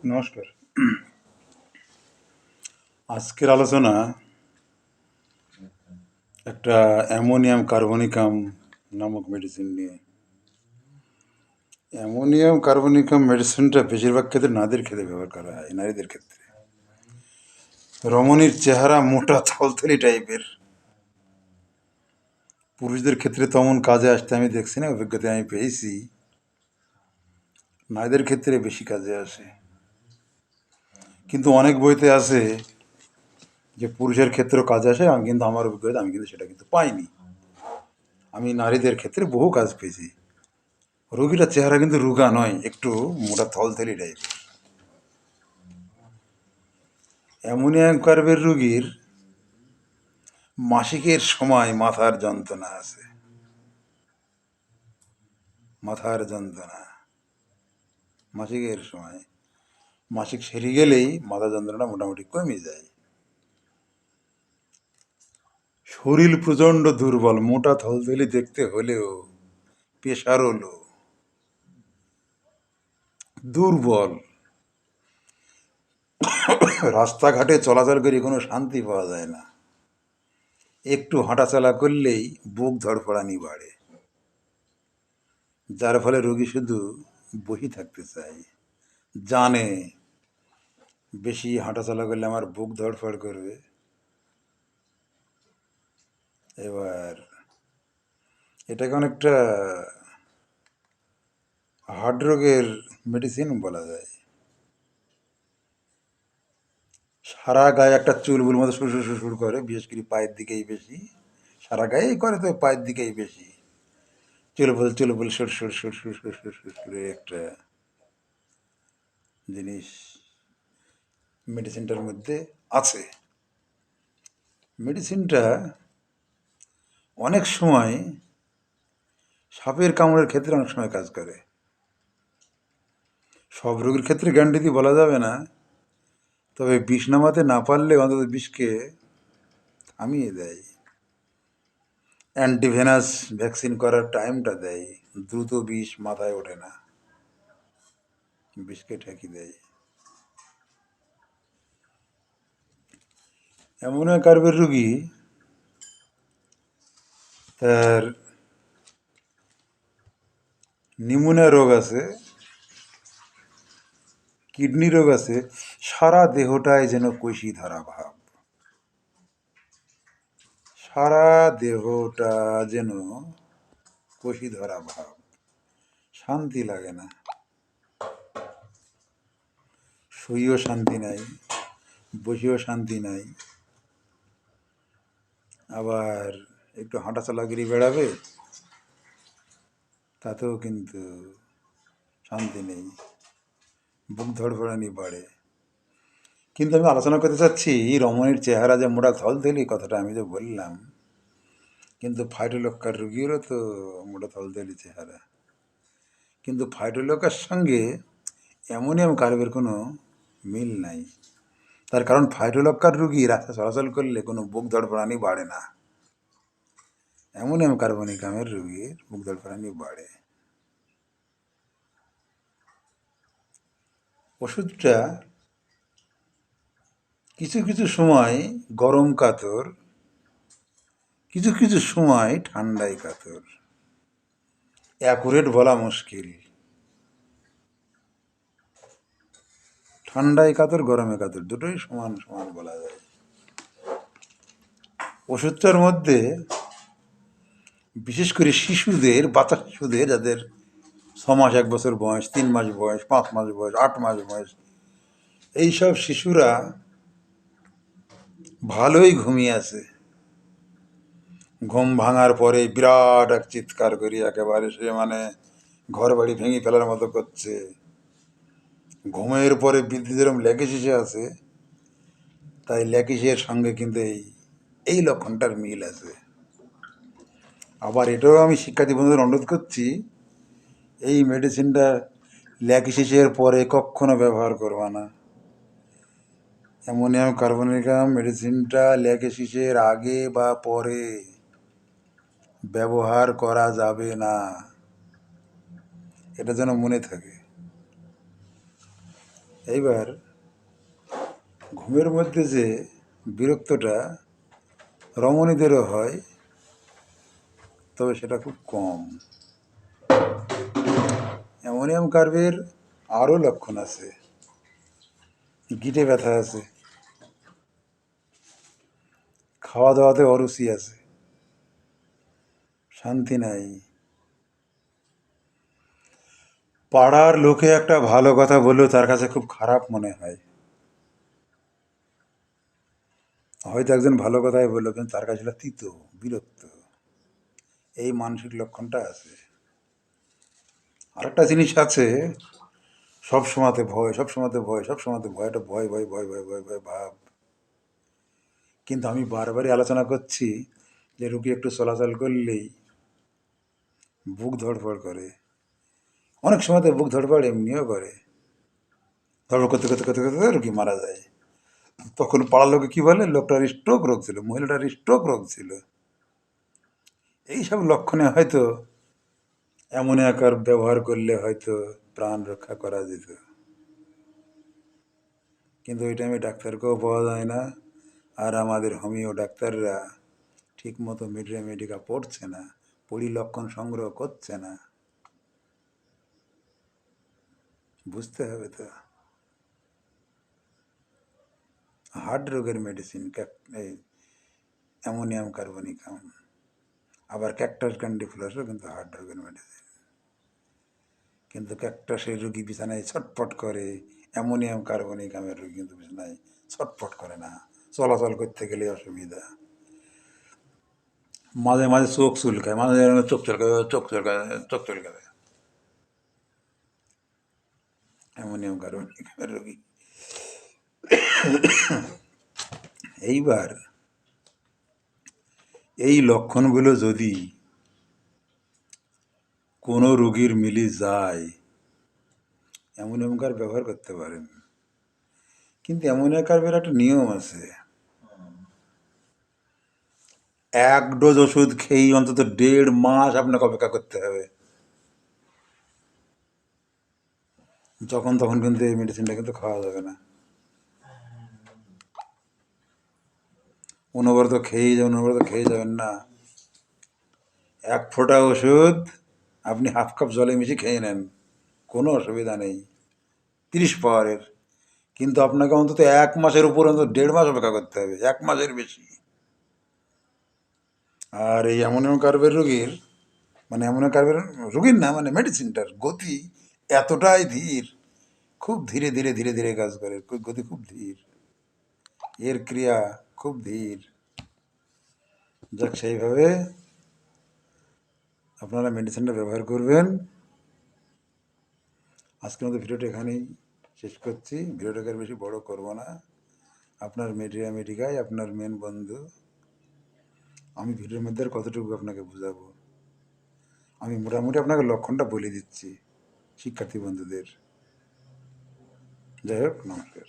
নমস্কার। আজকের আলোচনা একটা অ্যামোনিয়াম কার্বনিকাম নামক মেডিসিন নিয়ে। অ্যামোনিয়াম কার্বনিকাম মেডিসিনটা বেশিরভাগ ক্ষেত্রে নারীদের ক্ষেত্রে ব্যবহার করা হয়, নারীদের ক্ষেত্রে। রমণীর চেহারা মোটা থলথলি টাইপের, পুরুষদের ক্ষেত্রে তেমন কাজে আসতে আমি দেখছি না, অভিজ্ঞতায় আমি পেয়েছি। নারীদের ক্ষেত্রে বেশি কাজে আসে, কিন্তু অনেক বইতে আছে যে পুরুষের ক্ষেত্রেও কাজে আসে। আমি কিন্তু আমার অভিজ্ঞতা আমি কিন্তু সেটা কিন্তু পাইনি। আমি নারীদের ক্ষেত্রে বহু কাজ পেয়েছি। রোগীটার চেহারা কিন্তু রুগা নয়, একটু মোটা থলথলি টাইপের। অ্যামোনিয়াম কার্বের রুগীর মাসিকের সময় মাথার যন্ত্রণা আছে, মাথার যন্ত্রণা মাসিকের সময়। মাসিক সেরে গেলেই মাথা যন্ত্রণা মোটামুটি কমে যায়। শরীর প্রচণ্ড দুর্বল, মোটা থলথলি দেখতে হলেও প্রেশার হলো দুর্বল। রাস্তাঘাটে চলাচল করে কোনো শান্তি পাওয়া যায় না, একটু হাঁটাচলা করলেই বুক ধড়ফড়ানি বাড়ে, যার ফলে রোগী শুধু বসে থাকতে চায়। জানে বেশি হাঁটাচলা করলে আমার বুক ধড়ফড় করবে। এবার এটাকে অনেকটা হার্ট রোগের মেডিসিন বলা যায়। সারা গায়ে একটা চুলবুল মতো সুর সুর করে, বিশেষ করে পায়ের দিকেই বেশি। সারা গায়েই করে, তো পায়ের দিকেই বেশি চুলবুল সুর সুর সুর সুর সুর সুর সুর করে একটা জিনিস মেডিসিনটার মধ্যে আছে। মেডিসিনটা অনেক সময় সাপের কামড়ের ক্ষেত্রে অনেক সময় কাজ করে। সব রোগীর ক্ষেত্রে গ্যারান্টি দিয়ে বলা যাবে না, তবে বিষ নামাতে না পারলে অন্তত বিষকে থামিয়ে দেয়। অ্যান্টিভেনাস ভ্যাকসিন করার টাইমটা দেয়, দ্রুত বিষ মাথায় ওঠে না, বিষকে ঠেকি দেয়। অ্যামোনিয়া কার্বের রুগী তার নিউমোনিয়া রোগ আছে, কিডনি রোগ আছে, সারা দেহটায় যেন কৈশি ধরা ভাব, সারা দেহটা যেন কষি ধরা ভাব, শান্তি লাগে না, শুয়েও শান্তি নাই, বসেও শান্তি নাই। আবার একটু হাঁটাচলা করে বেড়াবে, তাতেও কিন্তু শান্তি নেই, বুক ধড়ফড়ানি বাড়ে। কিন্তু আমি আলোচনা করতে চাচ্ছি রমণীর চেহারা যে মোটা থলথলি, কথাটা আমি যে বললাম, কিন্তু ফাইটোলক্কার রুগীরও তো মোটা থলথলি চেহারা। কিন্তু ফাইটোলক্কার সঙ্গে অ্যামোনিয়াম কার্বের কোনো মিল নাই। তার কারণ ফাইটোলক্কার রুগী রাস্তা চলাচল করলে কোনো বুক ধড়ফড়ানি বাড়ে না, অ্যামোনিয়াম কার্বনিকামের রুগীর বুক ধড়ফড়ানি বাড়ে। ওষুধটা কিছু কিছু সময় গরম কাতর, কিছু কিছু সময় ঠান্ডায় কাতর, অ্যাকুরেট বলা মুশকিল। ঠান্ডায় কাতর গরমে কাতর দুটোই সমান সমান বলা যায়। ওষুধটার মধ্যে বিশেষ করে শিশুদের, বাচ্চা শিশুদের, যাদের 6 মাস 1 বছর বয়স, 3 মাস বয়স, 5 মাস বয়স, 8 মাস বয়স, এইসব শিশুরা ভালোই ঘুমিয়ে আছে। ঘুম ভাঙার পরে বিরাট এক চিৎকার করি, একেবারে সে মানে ঘর বাড়ি ভেঙে ফেলার মতো করছে। ঘুমের পরে বৃদ্ধি যেরকম ল্যাকিসিসে আছে, তাই ল্যাকিসের সঙ্গে কিন্তু এই লক্ষণটার মিল আছে। আবার এটাও আমি শিক্ষার্থী বন্ধুদের অনুরোধ করছি, এই মেডিসিনটা ল্যাকিসিসের পরে কখনো ব্যবহার করবা না। অ্যামোনিয়াম কার্বনিকাম মেডিসিনটা ল্যাকিসিসের আগে বা পরে ব্যবহার করা যাবে না, এটা যেন মনে থাকে। এইবার ঘুমের মধ্যে যে বিরক্তটা রমণীদেরও হয়, তবে সেটা খুব কম। অ্যামোনিয়াম কার্বের আরও লক্ষণ আছে। গিটে ব্যথা আছে, খাওয়া দাওয়াতে অরুচি আছে, শান্তি নাই, পাড়ার লোকে একটা ভালো কথা বললেও তার কাছে খুব খারাপ মনে হয়। হয়তো একজন ভালো কথাই বললো, কিন্তু তার কাছে সেটা তিতো, বিরক্ত। এই মানসিক লক্ষণটা আছে। আরেকটা জিনিস আছে, সব সময়তে ভয়, সব সময়তে ভয়, সব সময়তে ভয়, একটা ভয় ভয় ভয় ভয় ভয় ভয় ভাব। কিন্তু আমি বারবারই আলোচনা করছি যে রুগী একটু চলাচল করলেই বুক ধড়ফড় করে। অনেক সময়তে বুক ধড়ফড় এমনিও করে, ধড়ফড় করতে করতে করতে করতে রুগী মারা যায়। তখন পাড়ার লোকে কি বলে, লোকটার স্ট্রোক রোগ ছিল, মহিলাটার স্ট্রোক রোগ ছিল। এইসব লক্ষণে হয়তো অ্যামোনিয়া কার্ব ব্যবহার করলে হয়তো প্রাণ রক্ষা করা যেত। কিন্তু ওই টাইমে ডাক্তারকেও পাওয়া যায় না, আর আমাদের হোমিও ডাক্তাররা ঠিক মতো মেডিকা পড়ছে না, পরিলক্ষণ সংগ্রহ করছে না। বুঝতে হবে তো। হার্ট রোগের মেডিসিন এই অ্যামোনিয়াম কার্বনিকাম, আবার ক্যাকটাস ক্যান্ডিফ্লাসও কিন্তু হার্ট রোগের মেডিসিন। কিন্তু ক্যাকটাসের রোগী বিছানায় ছটফট করে, অ্যামোনিয়াম কার্বনিকামের রোগী কিন্তু বিছানায় ছটফট করে না, চলাচল করতে গেলে অসুবিধা। মাঝে মাঝে চোখ চুলকায়, মাঝে মাঝে চোখ চুলকাবে, চোখ চুলকাবে, চোখ চুলকাবে, অ্যামোনিয়াম কার্বনিকামের রোগী। এইবার এই লক্ষণগুলো যদি কোনো রোগীর মিলে যায়, অ্যামোনিয়াম কার্ব ব্যবহার করতে পারেন। কিন্তু অ্যামোনিয়া কার্বের একটা নিয়ম আছে, এক ডোজ ওষুধ খেয়েই অন্তত 1.5 মাস আপনাকে অপেক্ষা করতে হবে। যখন তখন কিন্তু এই মেডিসিনটা কিন্তু খাওয়া যাবে না। অনবরত খেয়েই যাবেন, অনবরত খেয়ে যাবেন না। এক ফোঁটা ওষুধ আপনি হাফ কাপ জলে মিশিয়ে খেয়ে নেন, কোনো অসুবিধা নেই, 30 পাওয়ারের। কিন্তু আপনাকে অন্তত 1 মাসের উপর, অন্তত 1.5 মাস অপেক্ষা করতে হবে, 1 মাসের বেশি। আর এই অ্যামোনিয়াম কার্বের রোগীর, মানে অ্যামোনিয়াম কার্বের রোগীর না, মানে মেডিসিনটার গতি এতটাই ধীর, খুব ধীরে ধীরে ধীরে ধীরে কাজ করে, গতি খুব ধীর, এর ক্রিয়া খুব ধীর। যাক, সেইভাবে আপনারা মেডিসিনটা ব্যবহার করবেন। আজকের মতো ভিডিওটা এখানেই শেষ করছি, ভিডিওটাকে আর বেশি বড় করব না। আপনার মেডিকাই আপনার মেন বন্ধু। আমি ভিডিওর মধ্যে আর কতটুকু আপনাকে বোঝাবো, আমি মোটামুটি আপনাকে লক্ষণটা বলে দিচ্ছি শিক্ষার্থী বন্ধুদের। যাই হোক, নমস্কার।